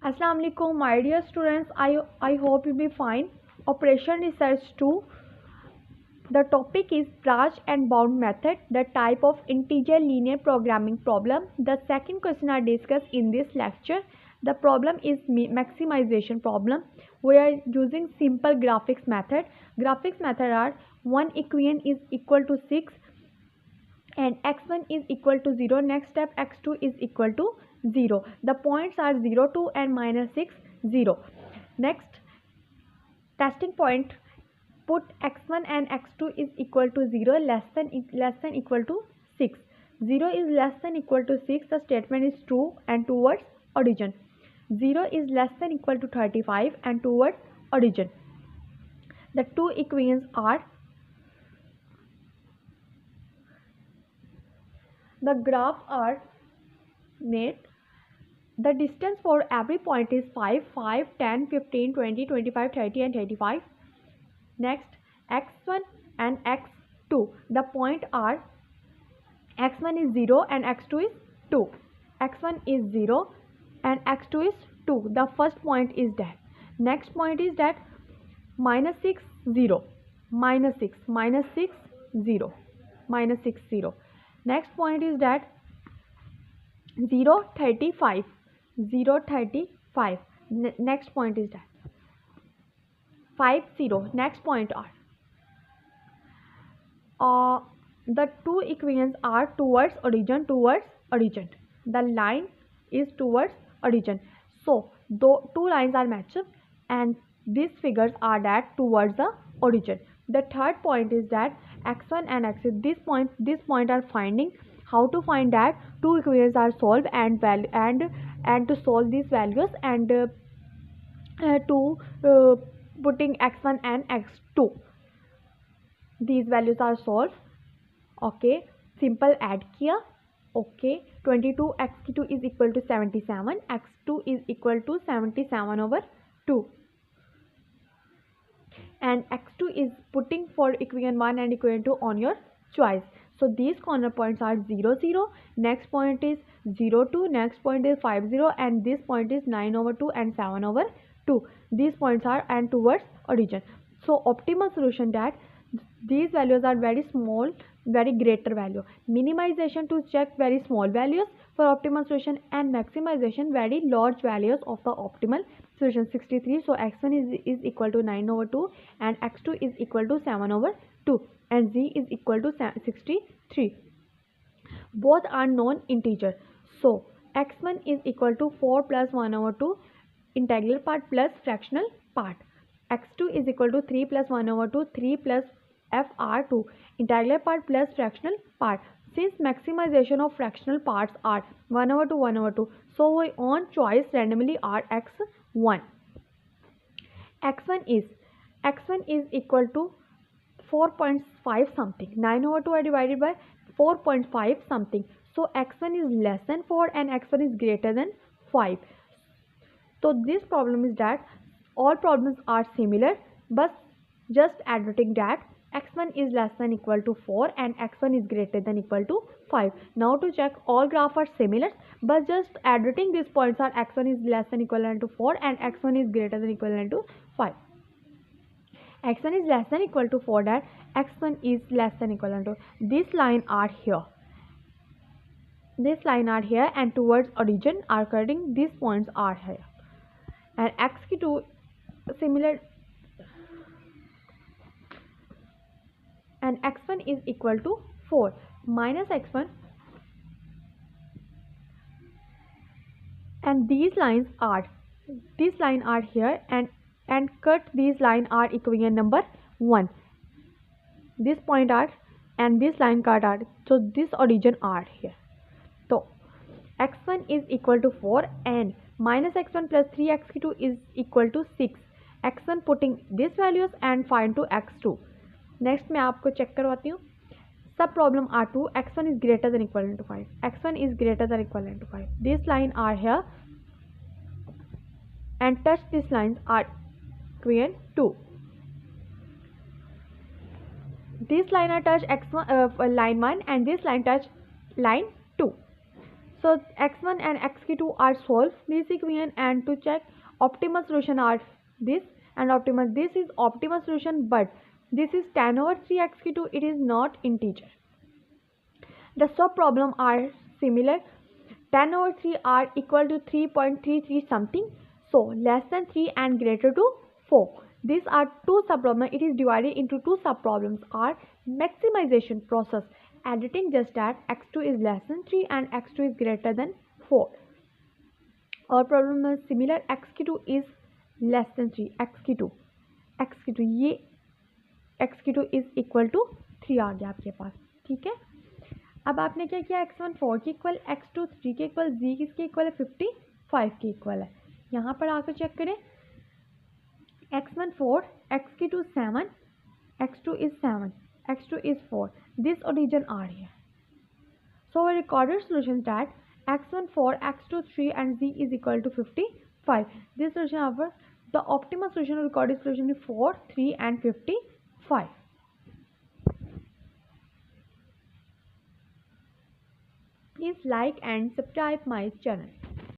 Assalamu alaikum, my dear students. I hope you'll be fine. Operation research 2. The topic is branch and bound method, the type of integer linear programming problem. The second question I discussed in this lecture. The problem is maximization problem. We are using simple graphics method. Graphics method are one equation is equal to 6 and x1 is equal to 0. Next step, x2 is equal to 0. The points are 0, 2 and minus 6, 0. Next testing point, put x1 and x2 is equal to 0, less than equal to 6. 0 is less than equal to 6, the statement is true and towards origin. 0 is less than equal to 35 and towards origin. The two equations are, the graphs are made. The distance for every point is 5, 5, 10, 15, 20, 25, 30 and 35. Next, x1 and x2. The point are, x1 is 0 and x2 is 2. x1 is 0 and x2 is 2. The first point is that. Next point is that minus 6, 0. Minus 6, minus 6, 0. Minus 6, 0. Next point is that 0, 35. 0, 35. Next point is that 5, 0. Next point are the two equations are towards origin, the line is towards origin. So though two lines are matched and these figures are that towards the origin. The third point is that x1 and x2, this point are finding. How to find that? Two equations are solved and to solve these values and putting x1 and x2, these values are solved. Okay, simple add किया. Okay, 22 x2 is equal to 77, x2 is equal to 77 over 2 and x2 is putting for equation 1 and equation 2 on your choice. So these corner points are 0, 0. Next point is 0, 2. Next point is 5, 0 and this point is 9 over 2 and 7 over 2. These points are and towards origin. So optimal solution that these values are very small, very greater value. Minimization to check very small values for optimal solution and maximization very large values of the optimal solution. 63. So x1 is equal to 9 over 2 and x2 is equal to 7 over 2 and z is equal to 63. Both are non-integer. So x1 is equal to 4 plus 1 over 2 integral part plus fractional part. x2 is equal to 3 plus 1 over 2 3 plus fr2 integral part plus fractional part. Since maximization of fractional parts are 1 over 2 1 over 2, so we on choice randomly are x1. x1 is equal to 4.5 something. 9 over 2 are divided by 4.5 something. So x1 is less than 4 and x1 is greater than 5. So this problem is that all problems are similar, but just admitting that x1 is less than equal to 4 and x1 is greater than equal to 5. Now to check, all graphs are similar, but just admitting these points are x1 is less than equivalent to 4 and x1 is greater than equivalent to 5. x1 is less than equal to 4, that x1 is less than equivalent to this line are here. This line are here and towards origin are cutting, these points are here. And x2 similar and x1 is equal to 4 minus x1 and these lines are here and cut these line are equation number 1. This point are and this line cut are, so this origin are here. So x1 is equal to 4 and minus x1 plus 3x2 is equal to 6. x1 putting these values and find to x2. Next मैं आपको check करवाती हूँ. Sub problem R two x1 is greater than equivalent to 5. x1 is greater than equivalent to 5. This line are here and touch this lines are equivalent 2. This line are touch x1 line 1 and this line touch line 2. So x1 and x2 are solved this equation, and to check optimal solution are this and optimal. This is optimal solution, but this is tan over 3 x2. It is not integer. The sub problem are similar. Tan over 3 are equal to 3.33 something. So less than 3 and greater to 4. These are two sub problems. It is divided into two sub problems are maximization process. Editing just that x2 is less than 3 and x2 is greater than 4. Our problem is similar. x2 is less than 3. x2 ये x2 is equal to 3 आ गया आपके पास. ठीक है. अब आपने क्या किया, x1 4 के इक्वल, x2 3 के इक्वल, z किसके इक्वल है 55 के इक्वल है. यहाँ पर आकर चेक करें x1 4, x2 7, x2 is 7, x2 is 4. This origin are here. So our recorded solution that x1 4, x2 3 and z is equal to 55. This solution however the optimal solution of recorded solution is 4, 3 and 55. Please like and subscribe my channel.